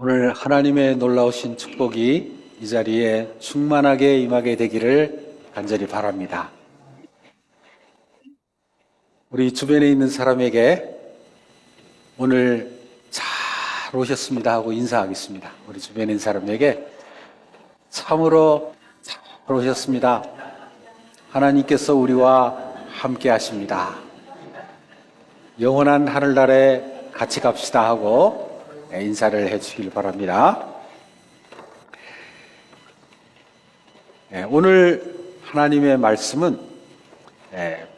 오늘 하나님의 놀라우신 축복이 이 자리에 충만하게 임하게 되기를 간절히 바랍니다. 우리 주변에 있는 사람에게 오늘 잘 오셨습니다 하고 인사하겠습니다. 우리 주변에 있는 사람에게 참으로 잘 오셨습니다. 하나님께서 우리와 함께 하십니다. 영원한 하늘나라에 같이 갑시다 하고 인사를 해주시길 바랍니다. 오늘 하나님의 말씀은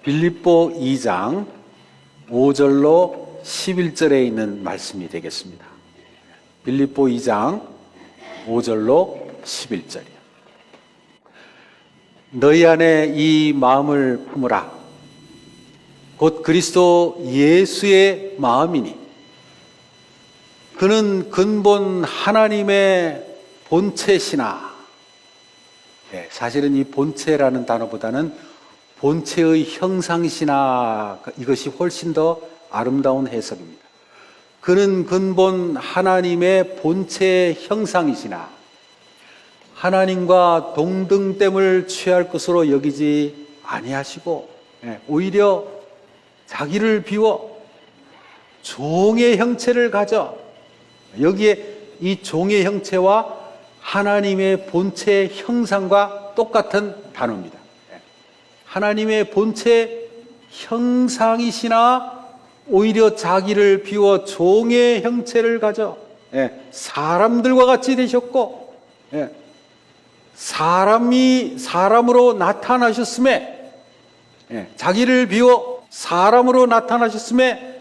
빌립보 2장 5절로 11절에 있는 말씀이 되겠습니다. 빌립보 2장 5절로 11절이요. 너희 안에 이 마음을 품으라. 곧 그리스도 예수의 마음이니 그는 근본 하나님의 본체시나, 사실은 이 본체라는 단어보다는 본체의 형상이시나, 이것이 훨씬 더 아름다운 해석입니다. 그는 근본 하나님의 본체의 형상이시나, 하나님과 동등됨을 취할 것으로 여기지 아니하시고, 오히려 자기를 비워 종의 형체를 가져, 여기에 이 종의 형체와 하나님의 본체의 형상과 똑같은 단어입니다. 하나님의 본체 형상이시나 오히려 자기를 비워 종의 형체를 가져 사람들과 같이 되셨고, 사람으로 나타나셨음에, 자기를 비워 사람으로 나타나셨음에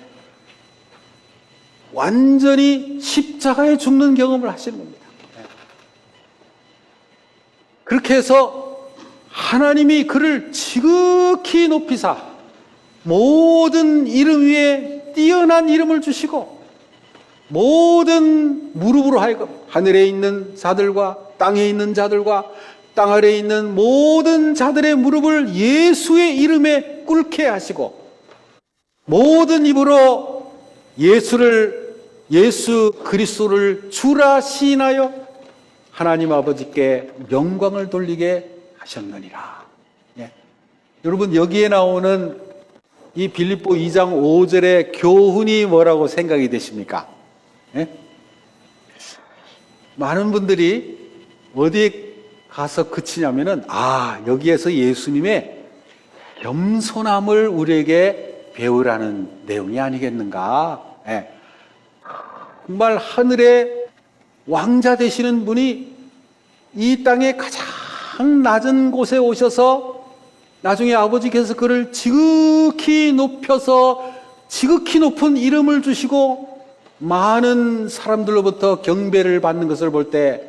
완전히 십자가에 죽는 경험을 하시는 겁니다. 그렇게 해서 하나님이 그를 지극히 높이사 모든 이름 위에 뛰어난 이름을 주시고 모든 무릎으로 하여금 하늘에 있는 자들과 땅에 있는 자들과 땅 아래에 있는 모든 자들의 무릎을 예수의 이름에 꿇게 하시고 모든 입으로 예수 그리스도를 주라 시인하여 하나님 아버지께 영광을 돌리게 하셨느니라. 여러분, 여기에 나오는 이 빌립보 2장 5절의 교훈이 뭐라고 생각이 되십니까? 많은 분들이 어디에 가서 그치냐면은, 여기에서 예수님의 겸손함을 우리에게 배우라는 내용이 아니겠는가? 정말 하늘의 왕자 되시는 분이 이 땅의 가장 낮은 곳에 오셔서 나중에 아버지께서 그를 지극히 높여서 지극히 높은 이름을 주시고 많은 사람들로부터 경배를 받는 것을 볼 때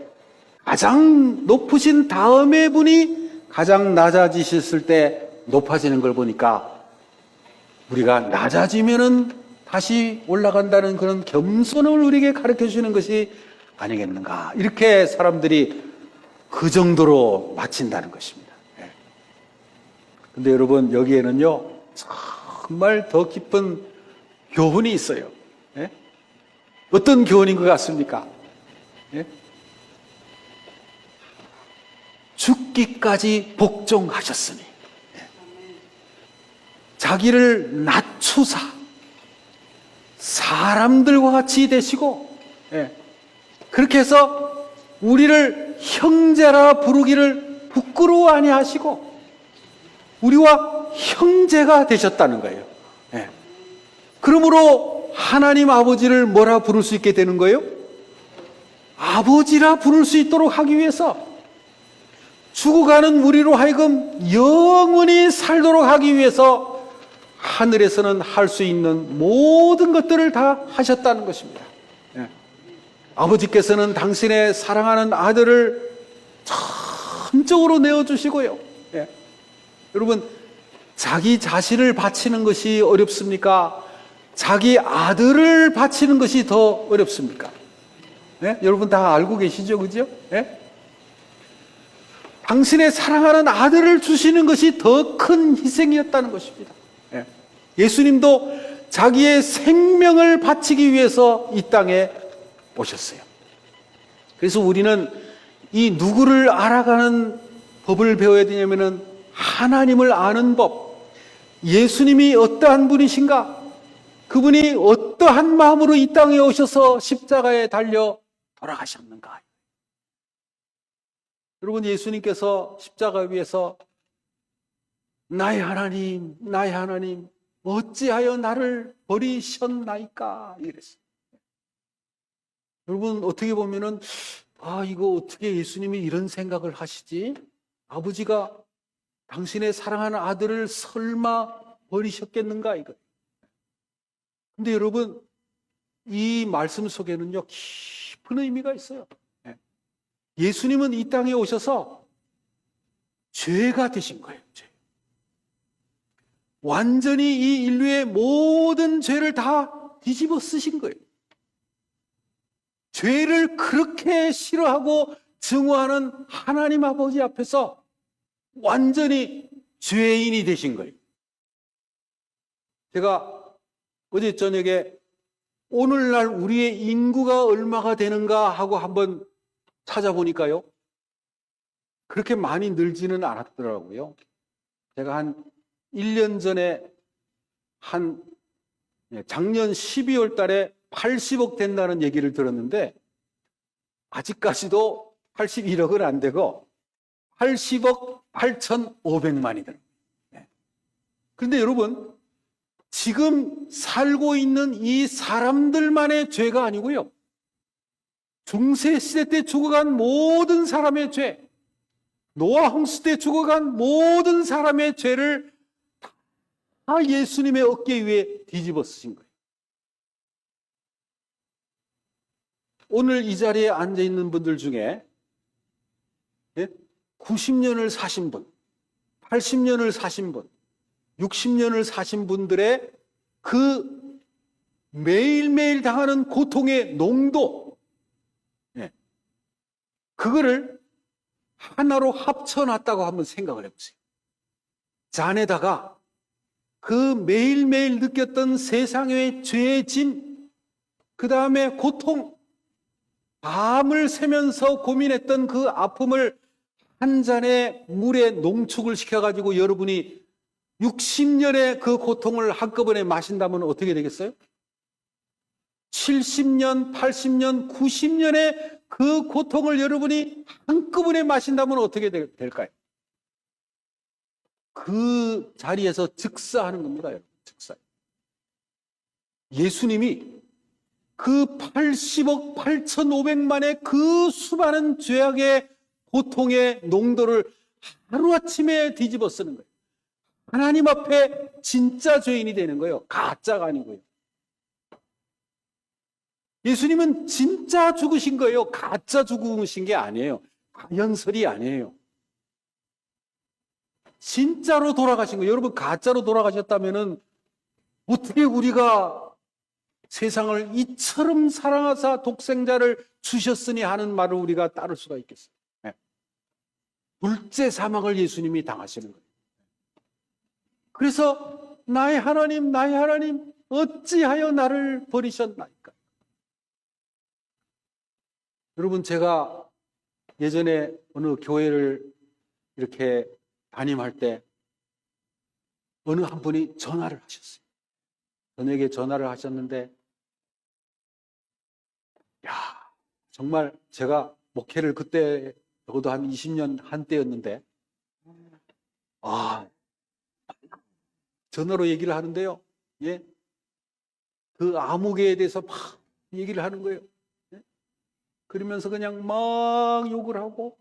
가장 높으신 다음에 분이 가장 낮아지셨을 때 높아지는 걸 보니까 우리가 낮아지면은 다시 올라간다는 그런 겸손을 우리에게 가르쳐 주시는 것이 아니겠는가. 이렇게 사람들이 그 정도로 마친다는 것입니다. 근데 여러분, 여기에는요, 정말 더 깊은 교훈이 있어요. 어떤 교훈인 것 같습니까? 죽기까지 복종하셨으니, 자기를 낮추사 사람들과 같이 되시고, 그렇게 해서 우리를 형제라 부르기를 부끄러워 아니하시고 우리와 형제가 되셨다는 거예요. 그러므로 하나님 아버지를 뭐라 부를 수 있게 되는 거예요? 아버지라 부를 수 있도록 하기 위해서 죽어가는 우리로 하여금 영원히 살도록 하기 위해서 하늘에서는 할 수 있는 모든 것들을 다 하셨다는 것입니다. 아버지께서는 당신의 사랑하는 아들을 전적으로 내어주시고요. 여러분, 자기 자신을 바치는 것이 어렵습니까? 자기 아들을 바치는 것이 더 어렵습니까? 여러분 다 알고 계시죠? 그죠? 당신의 사랑하는 아들을 주시는 것이 더 큰 희생이었다는 것입니다. 예수님도 자기의 생명을 바치기 위해서 이 땅에 오셨어요. 그래서 우리는 이 누구를 알아가는 법을 배워야 되냐면은 하나님을 아는 법, 예수님이 어떠한 분이신가, 그분이 어떠한 마음으로 이 땅에 오셔서 십자가에 달려 돌아가셨는가. 여러분, 예수님께서 십자가 위에서 나의 하나님, 나의 하나님, 어찌하여 나를 버리셨나이까 이랬어요. 여러분, 어떻게 보면은 이거 어떻게 예수님이 이런 생각을 하시지? 아버지가 당신의 사랑하는 아들을 설마 버리셨겠는가 이거. 근데 여러분, 이 말씀 속에는요 깊은 의미가 있어요. 예수님은 이 땅에 오셔서 죄가 되신 거예요. 죄. 완전히 이 인류의 모든 죄를 다 뒤집어 쓰신 거예요. 죄를 그렇게 싫어하고 증오하는 하나님 아버지 앞에서 완전히 죄인이 되신 거예요. 제가 어제 저녁에 오늘날 우리의 인구가 얼마가 되는가 하고 한번 찾아보니까요, 그렇게 많이 늘지는 않았더라고요. 제가 한 1년 전에 작년 12월 달에 80억 된다는 얘기를 들었는데 아직까지도 81억은 안 되고 80억 8,500만이더라고요. 그런데 여러분, 지금 살고 있는 이 사람들만의 죄가 아니고요, 중세시대 때 죽어간 모든 사람의 죄, 노아 홍수 때 죽어간 모든 사람의 죄를 다 예수님의 어깨 위에 뒤집어 쓰신 거예요. 오늘 이 자리에 앉아있는 분들 중에 90년을 사신 분, 80년을 사신 분, 60년을 사신 분들의 그 매일매일 당하는 고통의 농도, 그거를 하나로 합쳐놨다고 한번 생각을 해보세요. 잔에다가 그 매일매일 느꼈던 세상의 죄의 짐, 그 다음에 고통, 밤을 새면서 고민했던 그 아픔을 한 잔의 물에 농축을 시켜가지고 여러분이 60년의 그 고통을 한꺼번에 마신다면 어떻게 되겠어요? 70년, 80년, 90년의 그 고통을 여러분이 한꺼번에 마신다면 어떻게 될까요? 그 자리에서 즉사하는 겁니다, 여러분. 즉사. 예수님이 그 80억 8,500만의 그 수많은 죄악의 고통의 농도를 하루아침에 뒤집어 쓰는 거예요. 하나님 앞에 진짜 죄인이 되는 거예요. 가짜가 아니고요. 예수님은 진짜 죽으신 거예요. 가짜 죽으신 게 아니에요. 연설이 아니에요. 진짜로 돌아가신 거예요. 여러분, 가짜로 돌아가셨다면은 어떻게 우리가 세상을 이처럼 사랑하사 독생자를 주셨으니 하는 말을 우리가 따를 수가 있겠어요? 둘째 사망을 예수님이 당하시는 거예요. 그래서 나의 하나님, 나의 하나님, 어찌하여 나를 버리셨나이까? 여러분, 제가 예전에 어느 교회를 이렇게 담임할 때 어느 한 분이 전화를 하셨어요. 저에게 전화를 하셨는데, 정말 제가 목회를 그때 적어도 한 20년 한때였는데, 전화로 얘기를 하는데요. 그 암흑에 대해서 막 얘기를 하는 거예요. 그러면서 그냥 막 욕을 하고,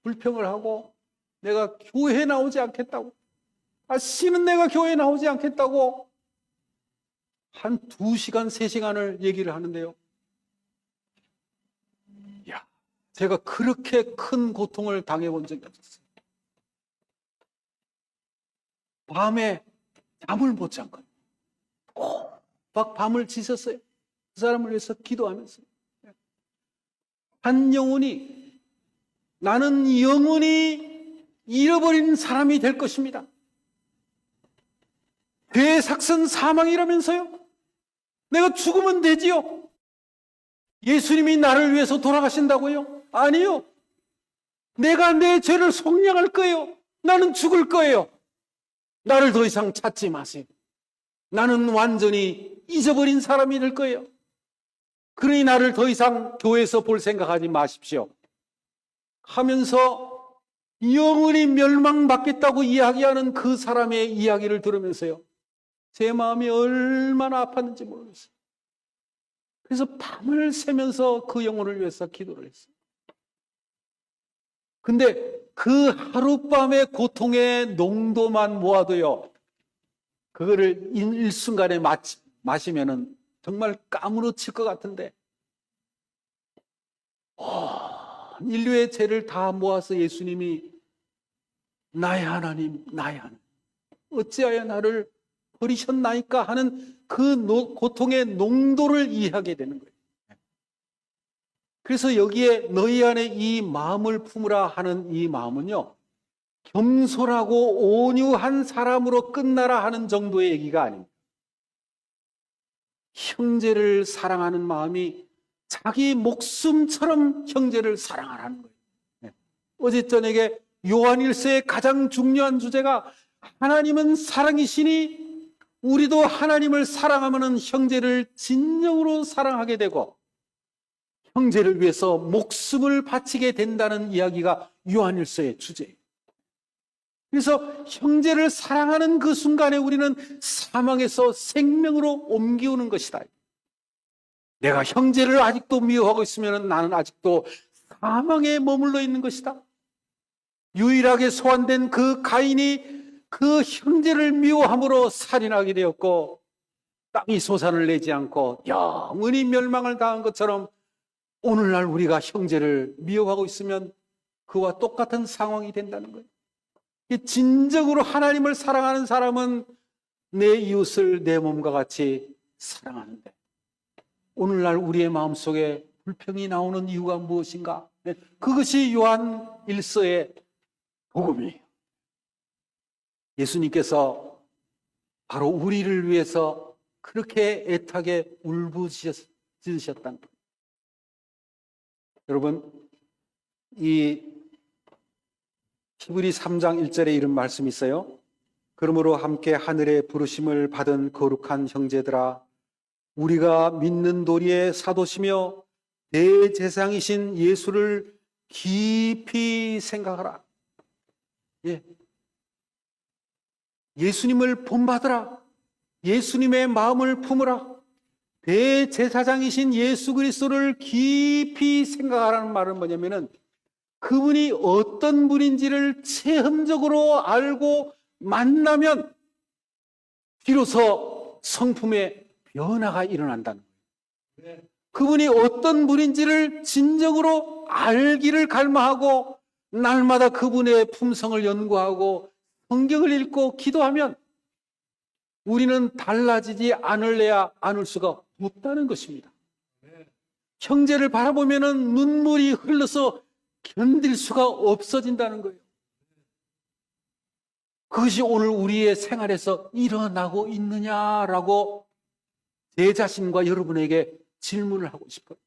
불평을 하고, 내가 교회에 나오지 않겠다고. 씨는 내가 교회에 나오지 않겠다고. 한 2시간, 3시간을 얘기를 하는데요. 제가 그렇게 큰 고통을 당해본 적이 없었어요. 밤에 잠을 못 잔 거예요. 막 밤을 지샜어요. 그 사람을 위해서 기도하면서. 한 영혼이, 나는 영원히 잃어버린 사람이 될 것입니다. 죄의 삭선 사망이라면서요? 내가 죽으면 되지요. 예수님이 나를 위해서 돌아가신다고요? 아니요. 내가 내 죄를 속량할 거예요. 나는 죽을 거예요. 나를 더 이상 찾지 마세요. 나는 완전히 잊어버린 사람이 될 거예요. 그러니 나를 더 이상 교회에서 볼 생각하지 마십시오. 하면서 영원히 멸망받겠다고 이야기하는 그 사람의 이야기를 들으면서요, 제 마음이 얼마나 아팠는지 모르겠어요. 그래서 밤을 새면서 그 영혼을 위해서 기도를 했어요. 근데 그 하룻밤의 고통의 농도만 모아도요, 그거를 일순간에 마시면은 정말 까무러칠 것 같은데, 인류의 죄를 다 모아서 예수님이 나의 하나님, 나의 하나님, 어찌하여 나를 버리셨나이까 하는 그 고통의 농도를 이해하게 되는 거예요. 그래서 여기에 너희 안에 이 마음을 품으라 하는 이 마음은요, 겸손하고 온유한 사람으로 끝나라 하는 정도의 얘기가 아닙니다. 형제를 사랑하는 마음이 자기 목숨처럼 형제를 사랑하라는 거예요. 어제 저녁에 요한일서의 가장 중요한 주제가 하나님은 사랑이시니 우리도 하나님을 사랑하면 형제를 진정으로 사랑하게 되고 형제를 위해서 목숨을 바치게 된다는 이야기가 요한일서의 주제예요. 그래서 형제를 사랑하는 그 순간에 우리는 사망에서 생명으로 옮기우는 것이다. 내가 형제를 아직도 미워하고 있으면 나는 아직도 사망에 머물러 있는 것이다. 유일하게 소환된 그 가인이 그 형제를 미워함으로 살인하게 되었고 땅이 소산을 내지 않고 영원히 멸망을 당한 것처럼 오늘날 우리가 형제를 미워하고 있으면 그와 똑같은 상황이 된다는 거예요. 진정으로 하나님을 사랑하는 사람은 내 이웃을 내 몸과 같이 사랑하는데 오늘날 우리의 마음속에 불평이 나오는 이유가 무엇인가? 그것이 요한 1서의 복음이에요. 예수님께서 바로 우리를 위해서 그렇게 애타게 울부짖으셨다는 거예요. 여러분, 이 히브리 3장 1절에 이런 말씀이 있어요. 그러므로 함께 하늘의 부르심을 받은 거룩한 형제들아, 우리가 믿는 도리의 사도시며 대제사장이신 예수를 깊이 생각하라. 예. 예수님을 본받으라. 예수님의 마음을 품으라. 대제사장이신 예수 그리스도를 깊이 생각하라는 말은 뭐냐면은 그분이 어떤 분인지를 체험적으로 알고 만나면 비로소 성품의 변화가 일어난다는 거예요. 그분이 어떤 분인지를 진정으로 알기를 갈망하고 날마다 그분의 품성을 연구하고 성경을 읽고 기도하면 우리는 달라지지 않을래야 않을 수가 없다는 것입니다. 형제를 바라보면 눈물이 흘러서 견딜 수가 없어진다는 거예요. 그것이 오늘 우리의 생활에서 일어나고 있느냐라고 제 자신과 여러분에게 질문을 하고 싶어요.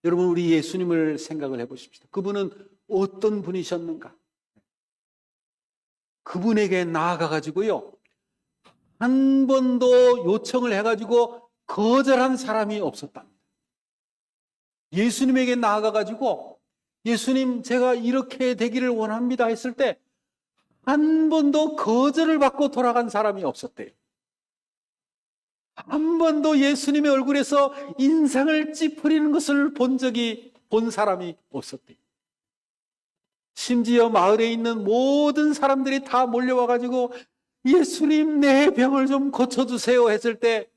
여러분, 우리 예수님을 생각을 해보십시오. 그분은 어떤 분이셨는가? 그분에게 나아가가지고요, 한 번도 요청을 해가지고 거절한 사람이 없었답니다. 예수님에게 나아가가지고 예수님, 제가 이렇게 되기를 원합니다 했을 때 한 번도 거절을 받고 돌아간 사람이 없었대요. 한 번도 예수님의 얼굴에서 인상을 찌푸리는 것을 본 사람이 없었대요. 심지어 마을에 있는 모든 사람들이 다 몰려와가지고 예수님, 내 병을 좀 고쳐주세요 했을 때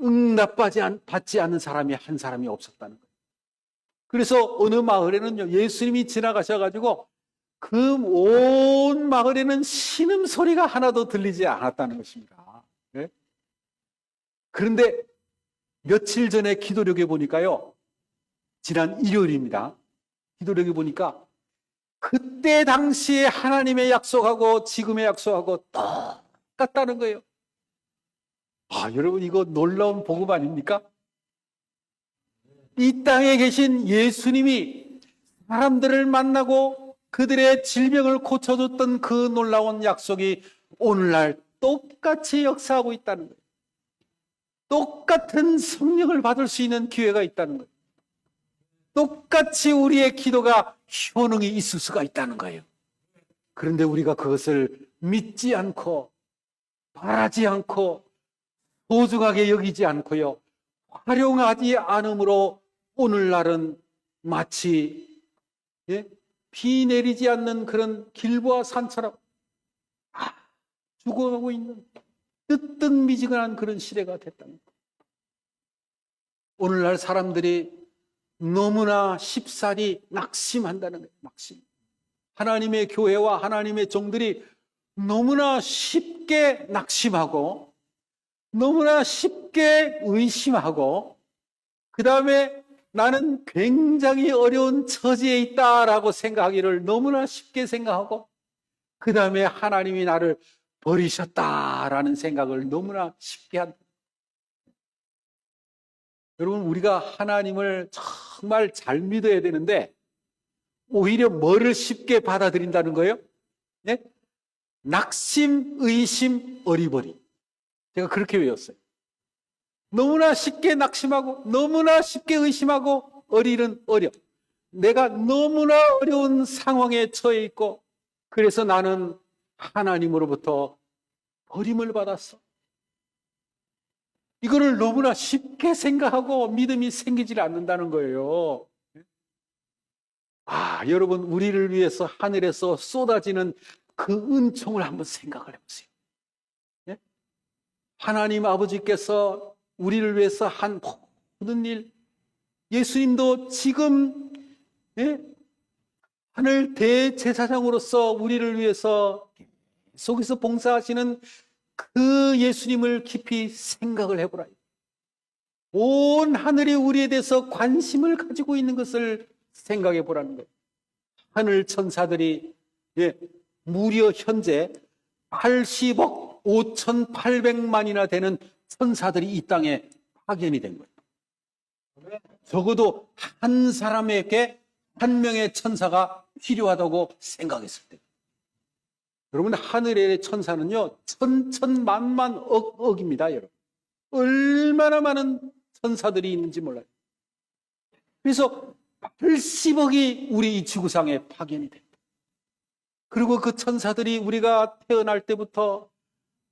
응답받지 않는 사람이 한 사람이 없었다는 거예요. 그래서 어느 마을에는요, 예수님이 지나가셔가지고 그 온 마을에는 신음소리가 하나도 들리지 않았다는 것입니다. 네? 그런데 며칠 전에 기도력에 보니까요, 지난 일요일입니다. 기도력에 보니까 그때 당시에 하나님의 약속하고 지금의 약속하고 똑같다는 거예요. 여러분, 이거 놀라운 복음 아닙니까? 이 땅에 계신 예수님이 사람들을 만나고 그들의 질병을 고쳐줬던 그 놀라운 약속이 오늘날 똑같이 역사하고 있다는 거예요. 똑같은 성령을 받을 수 있는 기회가 있다는 거예요. 똑같이 우리의 기도가 효능이 있을 수가 있다는 거예요. 그런데 우리가 그것을 믿지 않고 바라지 않고 소중하게 여기지 않고요, 활용하지 않으므로 오늘날은 마치 비 내리지 않는 그런 길보아 산처럼 죽어가고 있는 뜨뜻미지근한 그런 시대가 됐다는 거예요. 오늘날 사람들이 너무나 쉽사리 낙심한다는 거예요. 낙심. 하나님의 교회와 하나님의 종들이 너무나 쉽게 낙심하고 너무나 쉽게 의심하고 그 다음에 나는 굉장히 어려운 처지에 있다라고 생각하기를 너무나 쉽게 생각하고 그 다음에 하나님이 나를 버리셨다라는 생각을 너무나 쉽게 한다. 여러분, 우리가 하나님을 정말 잘 믿어야 되는데 오히려 뭐를 쉽게 받아들인다는 거예요? 네? 낙심, 의심, 어리버리. 제가 그렇게 외웠어요. 너무나 쉽게 낙심하고 너무나 쉽게 의심하고 어리는 어려. 내가 너무나 어려운 상황에 처해 있고 그래서 나는 하나님으로부터 버림을 받았어. 이거를 너무나 쉽게 생각하고 믿음이 생기질 않는다는 거예요. 여러분, 우리를 위해서 하늘에서 쏟아지는 그 은총을 한번 생각을 해보세요. 하나님 아버지께서 우리를 위해서 한 모든 일, 예수님도 지금 하늘 대제사장으로서 우리를 위해서 속에서 봉사하시는 그 예수님을 깊이 생각을 해보라. 온 하늘이 우리에 대해서 관심을 가지고 있는 것을 생각해 보라는 거예요. 하늘 천사들이 무려 현재 80억 5,800만이나 되는 천사들이 이 땅에 파견이 된 거예요. 적어도 한 사람에게 한 명의 천사가 필요하다고 생각했을 때, 여러분, 하늘의 천사는요 천천만만 억입니다. 여러분, 얼마나 많은 천사들이 있는지 몰라요. 그래서 80억이 우리 이 지구상에 파견이 됩니다. 그리고 그 천사들이 우리가 태어날 때부터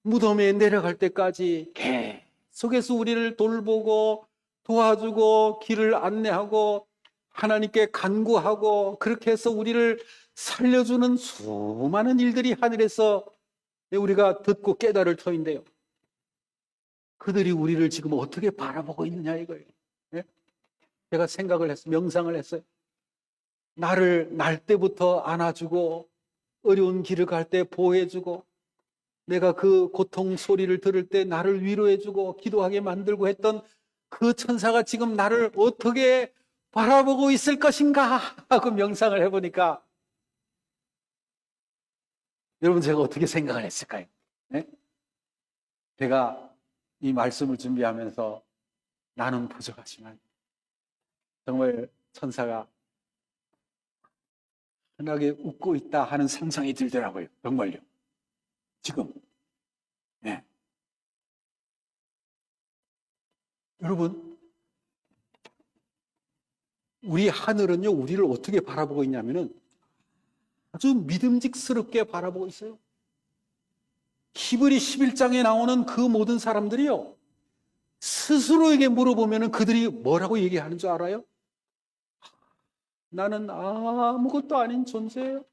무덤에 내려갈 때까지 계속해서 우리를 돌보고 도와주고 길을 안내하고 하나님께 간구하고 그렇게 해서 우리를 살려주는 수많은 일들이 하늘에서 우리가 듣고 깨달을 터인데요, 그들이 우리를 지금 어떻게 바라보고 있느냐 이거예요. 제가 생각을 했어요. 명상을 했어요. 나를 날 때부터 안아주고 어려운 길을 갈 때 보호해주고 내가 그 고통 소리를 들을 때 나를 위로해주고 기도하게 만들고 했던 그 천사가 지금 나를 어떻게 바라보고 있을 것인가 하고 명상을 해보니까, 여러분, 제가 어떻게 생각을 했을까요? 네? 제가 이 말씀을 준비하면서 나는 부족하지만 정말 천사가 환하게 웃고 있다 하는 상상이 들더라고요. 정말요. 지금. 여러분, 우리 하늘은요, 우리를 어떻게 바라보고 있냐면은 아주 믿음직스럽게 바라보고 있어요. 히브리 11장에 나오는 그 모든 사람들이요, 스스로에게 물어보면은 그들이 뭐라고 얘기하는 줄 알아요? 나는 아무것도 아닌 존재예요.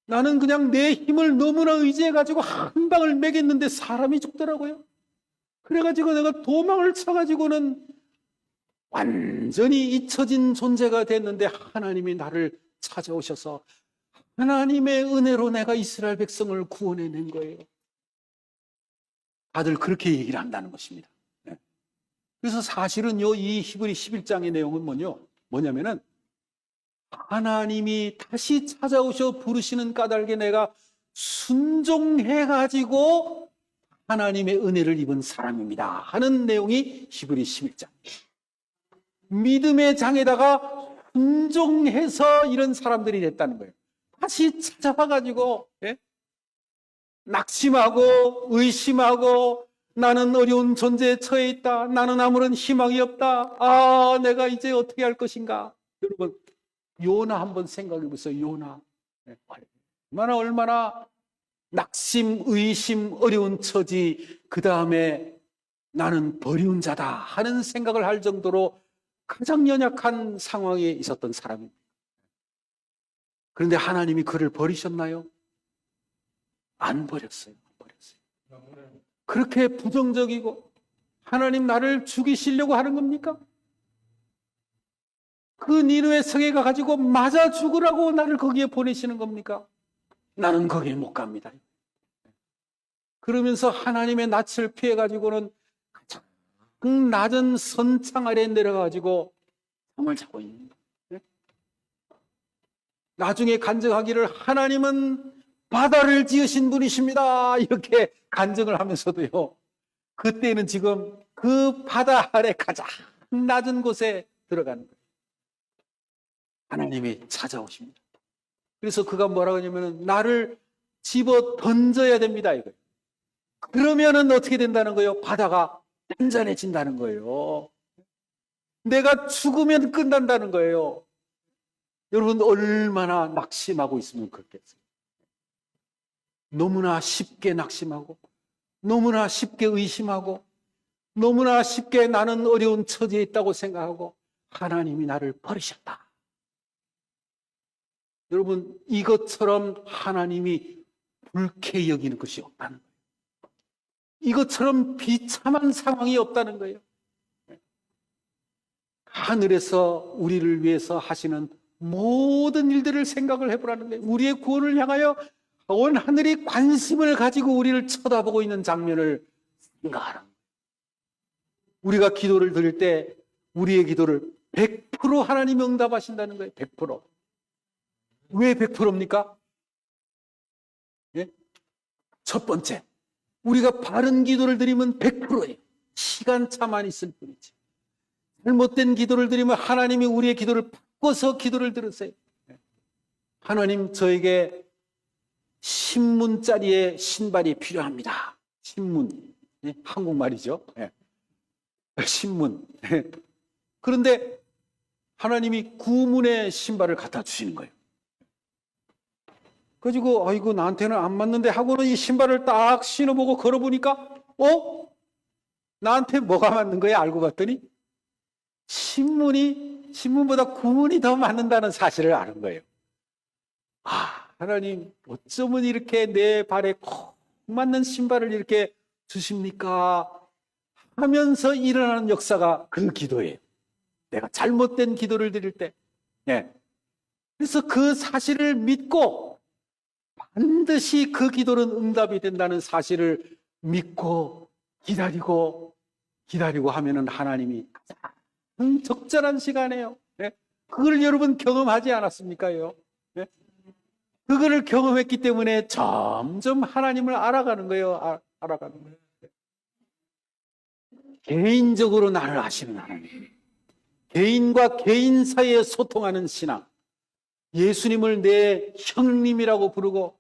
나는 그냥 내 힘을 너무나 의지해가지고 한 방을 매겼는데 사람이 죽더라고요. 그래가지고 내가 도망을 쳐가지고는 완전히 잊혀진 존재가 됐는데 하나님이 나를 찾아오셔서 하나님의 은혜로 내가 이스라엘 백성을 구원해낸 거예요. 다들 그렇게 얘기를 한다는 것입니다. 그래서 사실은요, 이 히브리 11장의 내용은 뭐냐면은 하나님이 다시 찾아오셔 부르시는 까닭에 내가 순종해가지고 하나님의 은혜를 입은 사람입니다 하는 내용이 히브리 11장. 믿음의 장에다가 순종해서 이런 사람들이 됐다는 거예요. 다시 찾아와가지고 낙심하고 의심하고 나는 어려운 존재에 처해 있다. 나는 아무런 희망이 없다. 아, 내가 이제 어떻게 할 것인가. 여러분, 요나 한번 생각해 보세요. 요나. 얼마나 낙심, 의심, 어려운 처지, 그 다음에 나는 버리운 자다 하는 생각을 할 정도로 가장 연약한 상황에 있었던 사람입니다. 그런데 하나님이 그를 버리셨나요? 안 버렸어요. 그렇게 부정적이고 하나님 나를 죽이시려고 하는 겁니까? 그 니느웨 성에가 가지고 맞아 죽으라고 나를 거기에 보내시는 겁니까? 나는 거기에 못 갑니다. 그러면서 하나님의 낯을 피해가지고는 가장 낮은 선창 아래에 내려가지고 잠을 자고 있는 거예요. 나중에 간증하기를 하나님은 바다를 지으신 분이십니다. 이렇게 간증을 하면서도요. 그때는 지금 그 바다 아래 가장 낮은 곳에 들어가는 거예요. 하나님이 찾아오십니다. 그래서 그가 뭐라고 하냐면 나를 집어 던져야 됩니다. 이거예요. 그러면은 어떻게 된다는 거예요? 바다가 단단해진다는 거예요. 내가 죽으면 끝난다는 거예요. 여러분 얼마나 낙심하고 있으면 그렇겠어요. 너무나 쉽게 낙심하고 너무나 쉽게 의심하고 너무나 쉽게 나는 어려운 처지에 있다고 생각하고 하나님이 나를 버리셨다. 여러분 이것처럼 하나님이 불쾌히 여기는 것이 없다는 거예요. 이것처럼 비참한 상황이 없다는 거예요. 하늘에서 우리를 위해서 하시는 모든 일들을 생각을 해보라는 거예요. 우리의 구원을 향하여 온 하늘이 관심을 가지고 우리를 쳐다보고 있는 장면을 생각하라. 우리가 기도를 드릴 때 우리의 기도를 100% 하나님이 응답하신다는 거예요. 100%. 왜 100%입니까? 예? 첫 번째, 우리가 바른 기도를 드리면 100%예요. 시간차만 있을 뿐이지. 잘못된 기도를 드리면 하나님이 우리의 기도를 바꿔서 기도를 들으세요. 하나님, 저에게 신문짜리의 신발이 필요합니다. 신문. 한국말이죠. 신문. 그런데 하나님이 구문의 신발을 갖다 주시는 거예요. 그래가지고 아이고 나한테는 안 맞는데 하고는 이 신발을 딱 신어보고 걸어보니까 나한테 뭐가 맞는 거야? 알고 봤더니 신문보다 구문이 더 맞는다는 사실을 아는 거예요. 아, 하나님 어쩌면 이렇게 내 발에 콕 맞는 신발을 이렇게 주십니까? 하면서 일어나는 역사가 그 기도예요. 내가 잘못된 기도를 드릴 때. 그래서 그 사실을 믿고 반드시 그 기도는 응답이 된다는 사실을 믿고 기다리고 하면은 하나님이 가장 적절한 시간이에요. 그걸 여러분 경험하지 않았습니까요? 그거를 경험했기 때문에 점점 하나님을 알아가는 거예요. 알아가는 거예요. 개인적으로 나를 아시는 하나님. 개인과 개인 사이에 소통하는 신앙. 예수님을 내 형님이라고 부르고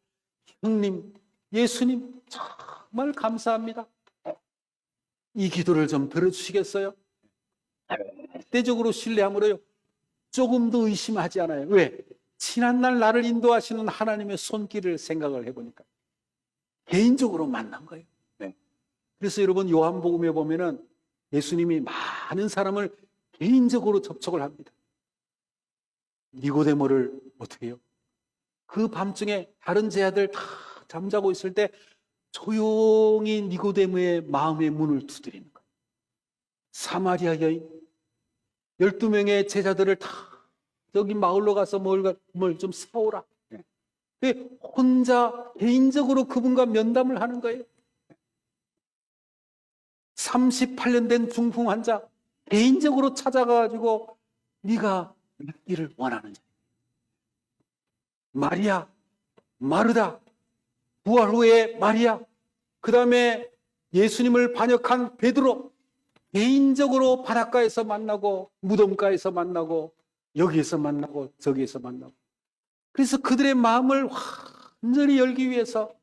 형님, 예수님 정말 감사합니다. 이 기도를 좀 들어주시겠어요? 절대적으로 신뢰함으로요. 조금도 의심하지 않아요. 왜? 지난날 나를 인도하시는 하나님의 손길을 생각을 해보니까 개인적으로 만난 거예요. 그래서 여러분 요한복음에 보면은 예수님이 많은 사람을 개인적으로 접촉을 합니다. 니고데모를 어떻게 해요? 그 밤중에 다른 제자들 다 잠자고 있을 때 조용히 니고데모의 마음의 문을 두드리는 거예요. 사마리아 여인 12명의 제자들을 다 여기 마을로 가서 뭘 좀 사오라. 혼자 개인적으로 그분과 면담을 하는 거예요. 38년 된 중풍 환자 개인적으로 찾아가가지고 네가 낫기를 원하느냐. 마리아, 마르다, 부활 후에 마리아, 그 다음에 예수님을 반역한 베드로, 개인적으로 바닷가에서 만나고 무덤가에서 만나고 여기에서 만나고 저기에서 만나고, 그래서 그들의 마음을 완전히 열기 위해서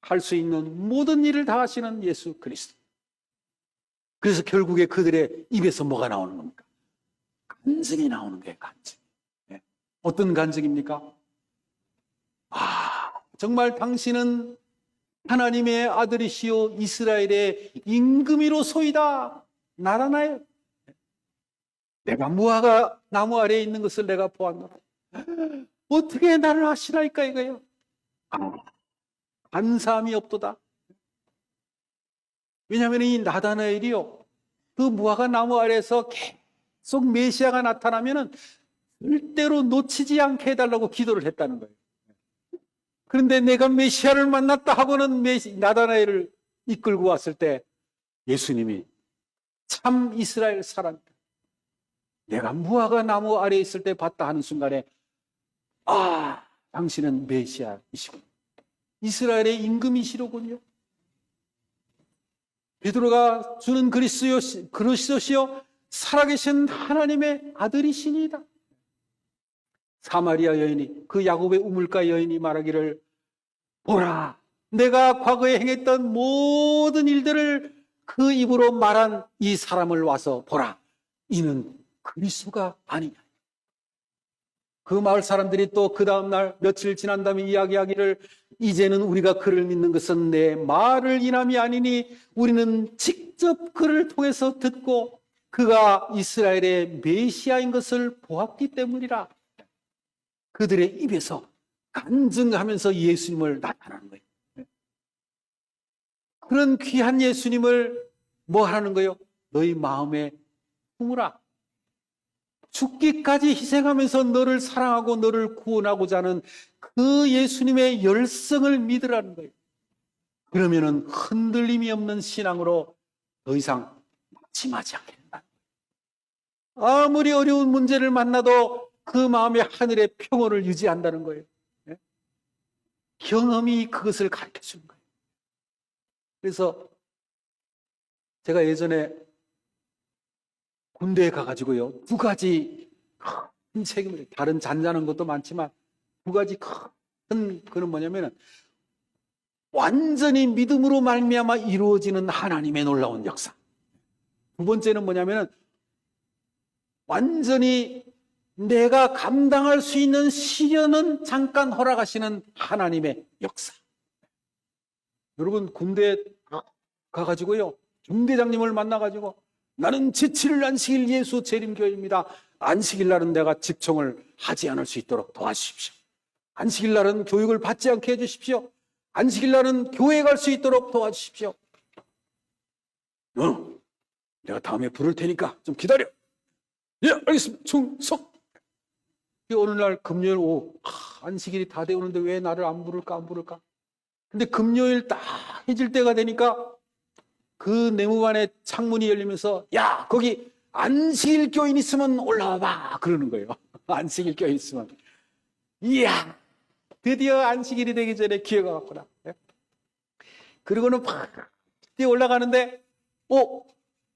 할 수 있는 모든 일을 다 하시는 예수 그리스도. 그래서 결국에 그들의 입에서 뭐가 나오는 겁니까? 간증이 나오는 거예요. 간증. 네. 어떤 간증입니까? 정말 당신은 하나님의 아들이시오 이스라엘의 임금이로소이다. 나라나요. 내가 무화과 나무 아래에 있는 것을 내가 보았노라. 어떻게 나를 아시나이까 이거예요. 간사함이 없도다. 왜냐하면 이 나다나엘이요, 그 무화과 나무 아래에서 계속 메시아가 나타나면은 절대로 놓치지 않게 해달라고 기도를 했다는 거예요. 그런데 내가 메시아를 만났다 하고는 나다나엘을 이끌고 왔을 때 예수님이 참 이스라엘 사람이다. 내가 무화과 나무 아래에 있을 때 봤다 하는 순간에 당신은 메시아이시군요. 이스라엘의 임금이시로군요. 베드로가 주는 그리스도시요 살아계신 하나님의 아들이시니이다. 사마리아 여인이, 그 야곱의 우물가 여인이 말하기를, 보라, 내가 과거에 행했던 모든 일들을 그 입으로 말한 이 사람을 와서 보라, 이는 그리스도가 아니냐. 그 마을 사람들이 또 그 다음날 며칠 지난 다음에 이야기하기를, 이제는 우리가 그를 믿는 것은 내 말을 인함이 아니니 우리는 직접 그를 통해서 듣고 그가 이스라엘의 메시아인 것을 보았기 때문이라. 그들의 입에서 간증하면서 예수님을 나타나는 거예요. 그런 귀한 예수님을 뭐 하는 거예요? 너희 마음에 품으라. 죽기까지 희생하면서 너를 사랑하고 너를 구원하고자 하는 그 예수님의 열성을 믿으라는 거예요. 그러면은 흔들림이 없는 신앙으로 더 이상 낙심하지 않게 된다. 아무리 어려운 문제를 만나도 그 마음에 하늘의 평온을 유지한다는 거예요. 경험이 그것을 가르쳐 주는 거예요. 그래서 제가 예전에 군대에 가가지고요, 두 가지 큰 책임을, 다른 잔잔한 것도 많지만 두 가지 큰 그는 뭐냐면은, 완전히 믿음으로 말미암아 이루어지는 하나님의 놀라운 역사. 두 번째는 뭐냐면은, 완전히 내가 감당할 수 있는 시련은 잠깐 허락하시는 하나님의 역사. 여러분, 군대에 가가지고요, 중대장님을 만나가지고, 나는 제7일 안식일 예수 재림교회입니다. 안식일 날은 내가 집총을 하지 않을 수 있도록 도와주십시오. 안식일 날은 교육을 받지 않게 해주십시오. 안식일 날은 교회에 갈 수 있도록 도와주십시오. 내가 다음에 부를 테니까 좀 기다려. 예, 알겠습니다. 충성. 어느 날 금요일 오후, 안식일이 다 되었는데 왜 나를 안 부를까? 근데 금요일 딱 해질 때가 되니까 그 내무반의 창문이 열리면서, 야, 거기 안식일 교인 있으면 올라와봐, 그러는 거예요. 안식일 교인 있으면. 이야, 드디어 안식일이 되기 전에 기회가 왔구나. 그리고는 막 뛰어 올라가는데,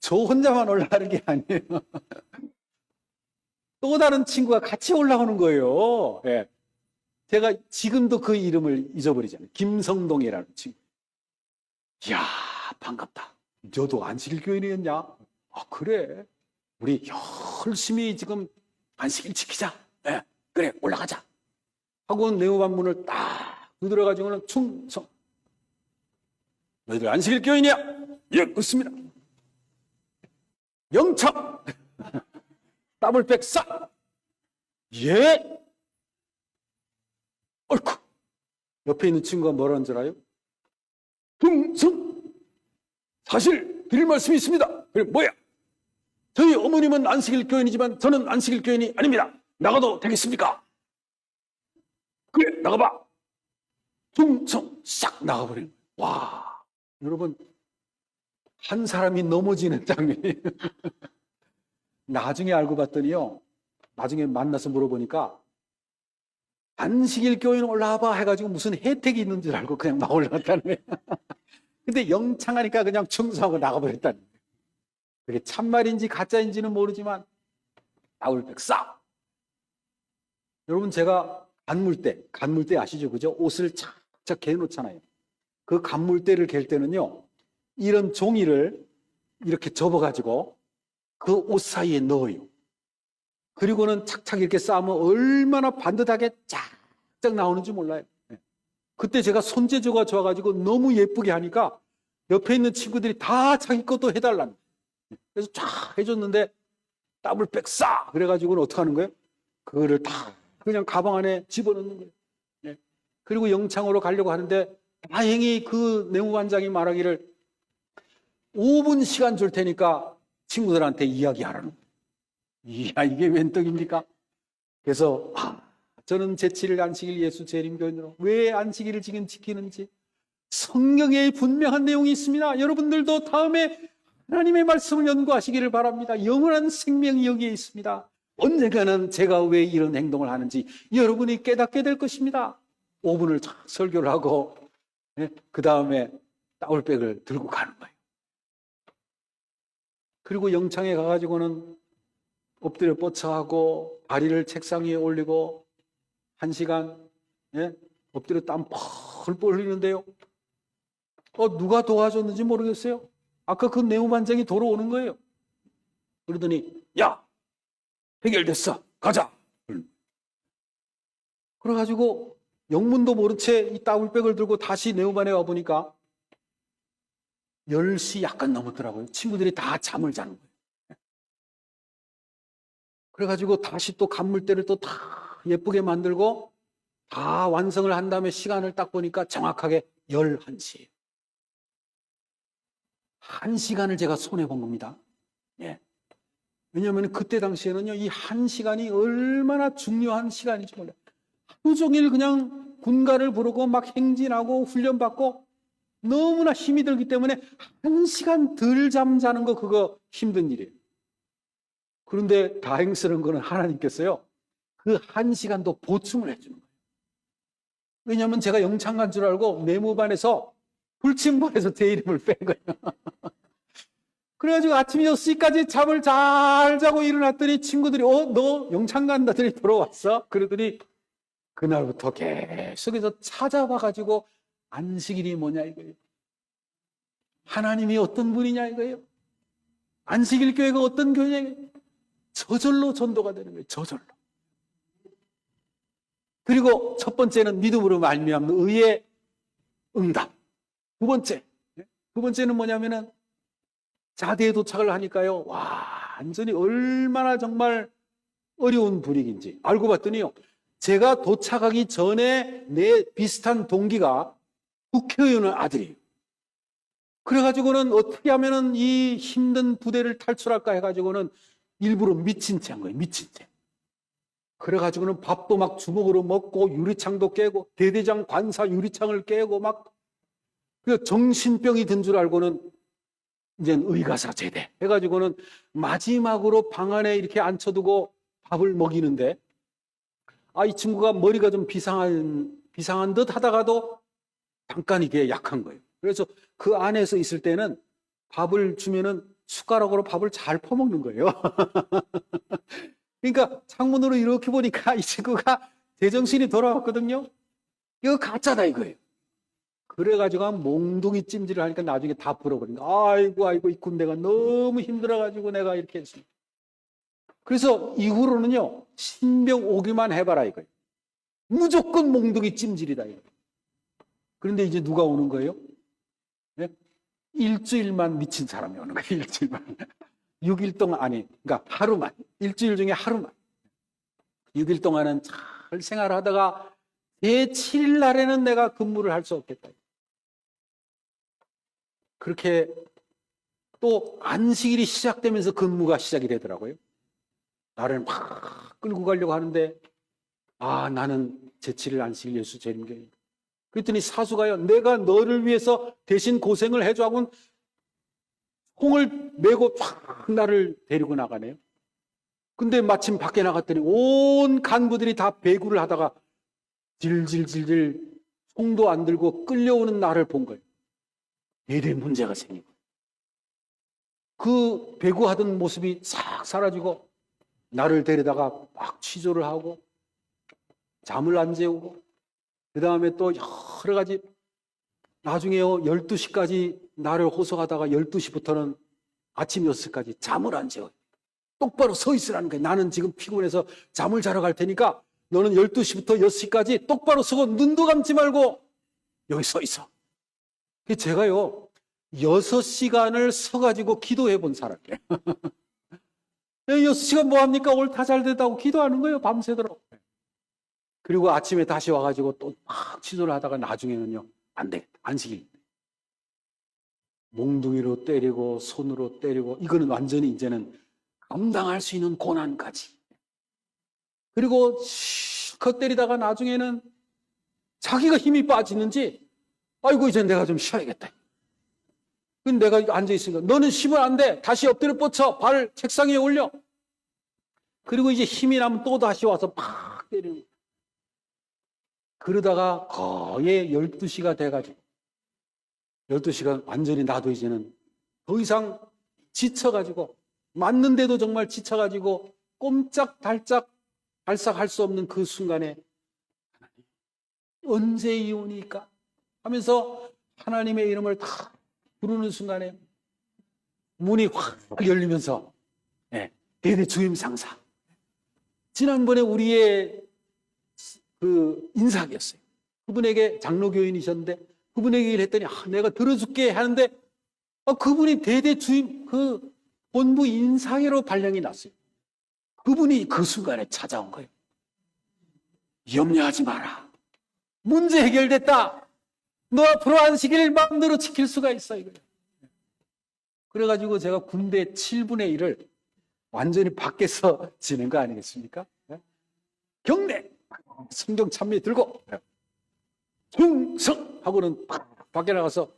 저 혼자만 올라가는 게 아니에요. 또 다른 친구가 같이 올라오는 거예요. 제가 지금도 그 이름을 잊어버리잖아요. 김성동이라는 친구. 이야, 반갑다. 너도 안식일 교인이었냐? 그래. 우리 열심히 지금 안식일 지키자. 그래, 올라가자. 하고 내무반 문을 딱 두드려가지고는 충성. 너희들 안식일 교인이야? 예, 그렇습니다. 영창. 더블백 싹. 예. 어이쿠. 옆에 있는 친구가 뭐라는 줄 알아요? 충성. 사실 드릴 말씀이 있습니다. 그래, 뭐야? 저희 어머님은 안식일 교인이지만 저는 안식일 교인이 아닙니다. 나가도 되겠습니까? 그래, 나가봐. 충성 싹 나가버리는 거예요. 와, 여러분, 한 사람이 넘어지는 장면이 나중에 알고 봤더니요, 나중에 만나서 물어보니까 안식일 교인 올라와봐 해가지고 무슨 혜택이 있는 줄 알고 그냥 막 올라갔다는 거예요. 근데 영창하니까 그냥 충성하고 나가버렸다는 거예요. 그게 참말인지 가짜인지는 모르지만 나울백 싹. 여러분 제가 간물대 아시죠? 그죠? 옷을 착착 개놓잖아요. 그 간물대를 갤 때는요, 이런 종이를 이렇게 접어가지고 그 옷 사이에 넣어요. 그리고는 착착 이렇게 쌓으면 얼마나 반듯하게 쫙쫙 나오는지 몰라요. 그때 제가 손재주가 좋아가지고 너무 예쁘게 하니까 옆에 있는 친구들이 다 자기 것도 해달라는 거예요. 그래서 쫙 해줬는데 더블백 싸! 그래가지고는 어떻게 하는 거예요? 그거를 다 그냥 가방 안에 집어넣는 거예요. 예. 그리고 영창으로 가려고 하는데 다행히 그 내무반장이 말하기를 5분 시간 줄 테니까 친구들한테 이야기하라는 거예요. 이야, 이게 웬 떡입니까? 그래서 저는 제7일 안식일 예수 재림교인으로 왜 안식일을 지금 지키는지 성경에 분명한 내용이 있습니다. 여러분들도 다음에 하나님의 말씀을 연구하시기를 바랍니다. 영원한 생명이 여기에 있습니다. 언젠가는 제가 왜 이런 행동을 하는지 여러분이 깨닫게 될 것입니다. 5분을 설교를 하고 그 다음에 따올백을 들고 가는 거예요. 그리고 영창에 가가지고는 엎드려 뻗쳐하고 다리를 책상 위에 올리고 1시간 엎드려 땀 펄펄 흘리는데요. 누가 도와줬는지 모르겠어요. 아까 그 내무반장이 돌아오는 거예요. 그러더니 야, 해결됐어, 가자. 그래가지고 영문도 모른 채 이 따블백을 들고 다시 내무반에 와보니까 10시 약간 넘었더라고요. 친구들이 다 잠을 자는 거예요. 그래가지고 다시 또 간물대를 또 다 예쁘게 만들고 다 완성을 한 다음에 시간을 딱 보니까 정확하게 11시예요. 1시간을 제가 손해본 겁니다. 예. 왜냐하면 그때 당시에는요, 이 1시간이 얼마나 중요한 시간인지 몰라요. 하루 종일 그냥 군가를 부르고 막 행진하고 훈련받고 너무나 힘이 들기 때문에 1시간 덜 잠자는 거 그거 힘든 일이에요. 그런데 다행스러운 거는 하나님께서요, 그 1시간도 보충을 해주는 거예요. 왜냐하면 제가 영창 간 줄 알고 내무반에서 불침반에서 제 이름을 뺀 거예요. 그래가지고 아침 6시까지 잠을 잘 자고 일어났더니 친구들이 너 영창 간다더니 돌아왔어? 그러더니 그날부터 계속해서 찾아봐가지고 안식일이 뭐냐 이거예요. 하나님이 어떤 분이냐 이거예요. 안식일 교회가 어떤 교회냐 이거예요. 저절로 전도가 되는 거예요. 저절로. 그리고 첫 번째는 믿음으로 말미암는 의의 응답. 두 번째는 뭐냐면은 자대에 도착을 하니까요. 완전히 얼마나 정말 어려운 분위기인지 알고 봤더니요. 제가 도착하기 전에 내 비슷한 동기가 국회의원의 아들이에요. 그래가지고는 어떻게 하면은 이 힘든 부대를 탈출할까 해가지고는 일부러 미친 채 한 거예요. 미친 채. 그래가지고는 밥도 막 주먹으로 먹고 유리창도 깨고 대대장 관사 유리창을 깨고 막 정신병이 든 줄 알고는 이제 의가사 제대 해가지고는 마지막으로 방 안에 이렇게 앉혀두고 밥을 먹이는데 이 친구가 머리가 좀 비상한 듯 하다가도 잠깐 이게 약한 거예요. 그래서 그 안에서 있을 때는 밥을 주면은 숟가락으로 밥을 잘 퍼먹는 거예요. 그러니까 창문으로 이렇게 보니까 이 친구가 제정신이 돌아왔거든요. 이거 가짜다 이거예요. 그래가지고 몽둥이 찜질을 하니까 나중에 다 불어버린 거예요. 아이고 이 군대가 너무 힘들어가지고 내가 이렇게 했습니다. 그래서 이후로는요, 신병 오기만 해봐라 이거예요. 무조건 몽둥이 찜질이다 이거예요. 그런데 이제 누가 오는 거예요? 네? 일주일만 미친 사람이 오는 거예요. 일주일만. 6일 동안 그러니까 하루만. 일주일 중에 하루만. 6일 동안은 잘 생활하다가 제7일 날에는 내가 근무를 할 수 없겠다. 그렇게 또 안식일이 시작되면서 근무가 시작이 되더라고요. 나를 막 끌고 가려고 하는데 나는 제7일 안식일 예수 재림교회. 그랬더니 사수가요. 내가 너를 위해서 대신 고생을 해줘하고는 홍을 메고 팍 나를 데리고 나가네요. 근데 마침 밖에 나갔더니 온 간부들이 다 배구를 하다가 질질질질 송도 안 들고 끌려오는 나를 본 거예요. 일에 문제가 생기고. 그 배구하던 모습이 싹 사라지고 나를 데려다가 막 취조를 하고 잠을 안 재우고 그 다음에 또 여러 가지 나중에요 12시까지 나를 호소하다가 12시부터는 아침 6시까지 잠을 안 재워요. 똑바로 서 있으라는 거예요. 나는 지금 피곤해서 잠을 자러 갈 테니까 너는 12시부터 6시까지 똑바로 서고 눈도 감지 말고 여기 서 있어. 제가요 6시간을 서가지고 기도해 본 사람이에요. 6시간 뭐합니까? 오늘 다 잘 됐다고 기도하는 거예요. 밤새도록. 그리고 아침에 다시 와가지고 또 막 취소를 하다가 나중에는요 안 되겠다. 안식일. 몽둥이로 때리고 손으로 때리고 이거는 완전히 이제는 감당할 수 있는 고난까지. 그리고 실컷 때리다가 나중에는 자기가 힘이 빠지는지 아이고 이제 내가 좀 쉬어야겠다. 근데 내가 앉아있으니까 너는 쉬면 안 돼. 다시 엎드려 뻗쳐. 발을 책상 위에 올려. 그리고 이제 힘이 나면 또 다시 와서 팍 때리는 거예요. 그러다가 거의 12시가 돼가지고 12시간 완전히 나도 이제는 더 이상 지쳐가지고 맞는데도 정말 지쳐가지고 꼼짝달짝 발싹할 수 없는 그 순간에 언제 이오니까 하면서 하나님의 이름을 다 부르는 순간에 문이 확 열리면서 대대 주임 상사 지난번에 우리의 그 인사하였어요. 그분에게 장로교인이셨는데 그분에게 일했더니 내가 들어줄게 하는데 그분이 대대 주임 그 본부 인사회로 발령이 났어요. 그분이 그 순간에 찾아온 거예요. 염려하지 마라. 문제 해결됐다. 너 앞으로 안식일 마음대로 지킬 수가 있어. 이거예요. 그래가지고 제가 군대 7분의 1을 완전히 밖에서 지낸 거 아니겠습니까? 경례! 성경 찬미 들고 충성! 하고는 밖에 나가서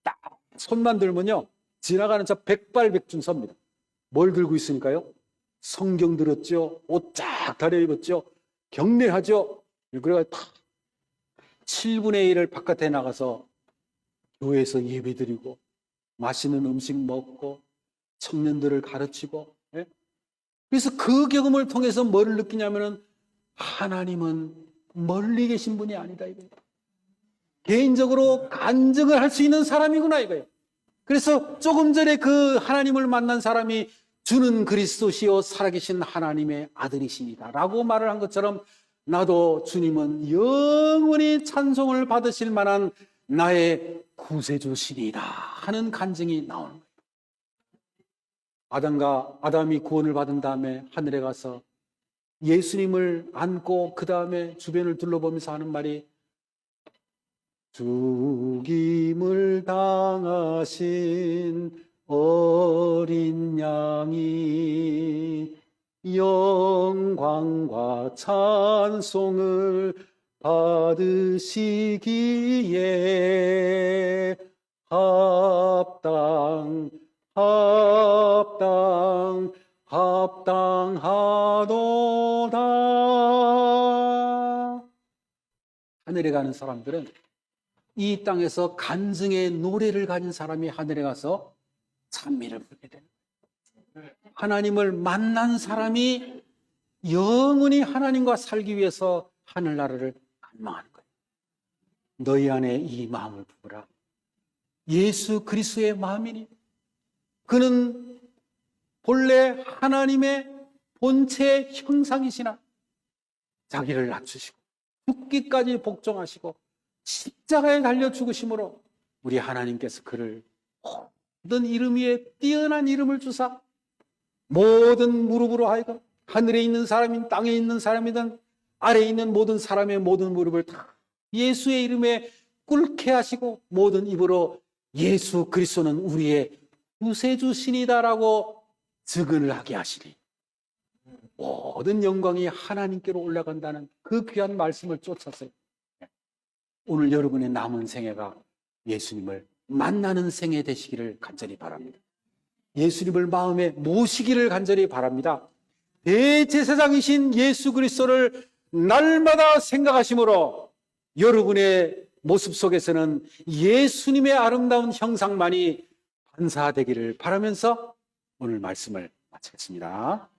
딱 손만 들면요 지나가는 차 백발백중 섭니다. 뭘 들고 있으니까요? 성경 들었죠. 옷 쫙 다려입었죠. 경례하죠. 그래가지고 7분의 1을 바깥에 나가서 교회에서 예배드리고 맛있는 음식 먹고 청년들을 가르치고 그래서 그 경험을 통해서 뭘 느끼냐면은 하나님은 멀리 계신 분이 아니다 이거예요. 개인적으로 간증을 할 수 있는 사람이구나 이거예요. 그래서 조금 전에 그 하나님을 만난 사람이 주는 그리스도시요 살아계신 하나님의 아들이십니다 라고 말을 한 것처럼 나도 주님은 영원히 찬송을 받으실 만한 나의 구세주시리이다 하는 간증이 나오는 거예요. 아담이 구원을 받은 다음에 하늘에 가서 예수님을 안고 그 다음에 주변을 둘러보면서 하는 말이 죽임을 당하신 어린 양이 영광과 찬송을 받으시기에 합당하도다. 하늘에 가는 사람들은 이 땅에서 간증의 노래를 가진 사람이 하늘에 가서 찬미를 부르게 되는 거예요. 하나님을 만난 사람이 영원히 하나님과 살기 위해서 하늘나라를 갈망하는 거예요. 너희 안에 이 마음을 부으라. 예수 그리스도의 마음이니 그는 본래 하나님의 본체의 형상이시나 자기를 낮추시고 죽기까지 복종하시고 십자가에 달려 죽으심으로 우리 하나님께서 그를 모든 이름 위에 뛰어난 이름을 주사 모든 무릎으로 하여금 하늘에 있는 사람이든 땅에 있는 사람이든 아래에 있는 모든 사람의 모든 무릎을 다 예수의 이름에 꿇게 하시고 모든 입으로 예수 그리스도는 우리의 구세주신이다라고 증언을 하게 하시니 모든 영광이 하나님께로 올라간다는 그 귀한 말씀을 쫓았어요. 오늘 여러분의 남은 생애가 예수님을 만나는 생애 되시기를 간절히 바랍니다. 예수님을 마음에 모시기를 간절히 바랍니다. 대제사장이신 예수 그리스도를 날마다 생각하심으로 여러분의 모습 속에서는 예수님의 아름다운 형상만이 은사되기를 바라면서 오늘 말씀을 마치겠습니다.